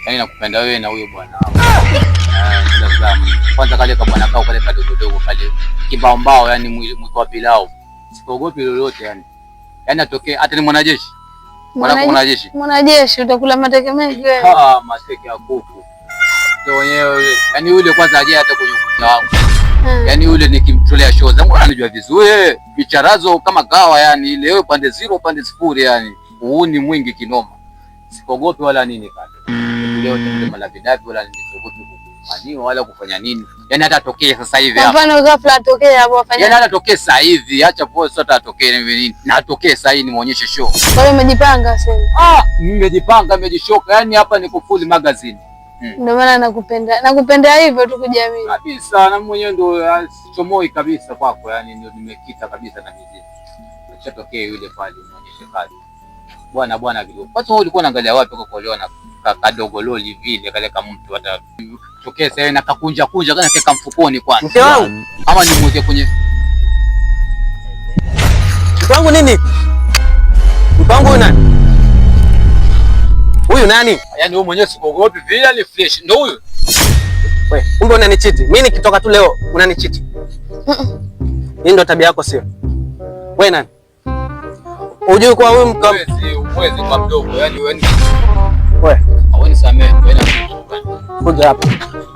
Yaani nakupenda wewe na huyo bwana. Kwanza kale kwa bwana kao kale kadogo kale kibao yani mwili wa pilau. Sikogopi lolote yani. Yaani atokee hata ni mwanajeshi. Mwanajeshi. Mwanajeshi utakula mateke mengi wewe. Mateke ya kuku. Ndio wenyewe. Yaani yule kwanza aje hata kwenye ukuta wangu. Yaani yule nikimtolea show zangu anajua vizuri. Bicharazo kama kawa yani ile wewe pande 0 pande 0 yani. Uuni mwingi kinoma. Sikogopi wala nini kaka. Leo tende malavidavi wala nisogopi kufanywa wala kufanya nini. Yaani hata atokee sasa hivi hapa. Hapana ghafla atokee hapo afanye. Yaani hata atokee sasa hivi, acha poa sasa atokee nini. Na atokee sasa hivi nimuonyeshe show. Kwa hiyo umejipanga sasa? Nimejipanga, nimejishoka. Yaani hapa niko full magazine. Ndio maana nakupenda. Nakupenda hivyo tu kujiamini. Kabisa na mwenyewe ndio chomoi kabisa kwako. Yaani ndio nimekita kabisa na mizizi. Acha tokee yule pale nionyeshe kazi. Bwana kidogo. Kwanza wewe ulikuwa unaangalia wapi kwa kuona kadogo loli vile kale kama mtu hata tokea sasa na kakunja kana keka mfukoni kwanza. Mke wangu ama nimweke kwenye mke wangu nini? Mke wangu nani? Huyu nani? Yaani wewe mwenyewe sikogopi vile ni fresh. Ndio huyu. Wewe, kumbe unanichiti. Mimi nikitoka tu leo unanichiti. Hii ndio tabia yako sio? Wewe nani? Unajua kwa huyu mke uwezi kwa mdogo. Yaani wewe wewe samee wewe na kuja hapa.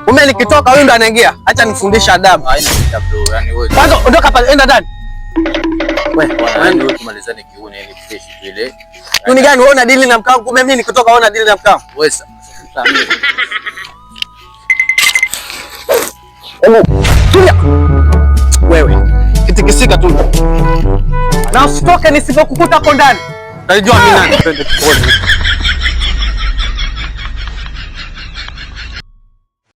Kumbe nikitoka huyu ndo anaingia. Acha nifundishe adabu. Haina shida bro. Yaani wewe. Kwanza ondoka pale, enda ndani. Wewe ndio tumalizane kiuni yani fresh vile. Ni gani wewe unadili na mkao? Kumbe mimi nikitoka wewe unadili na mkao. Wewe samee. Tulia. Wewe. Kitikisika tu. Na usitoke nisipokukuta hapo ndani. Unajua mimi nani? Twende tuone.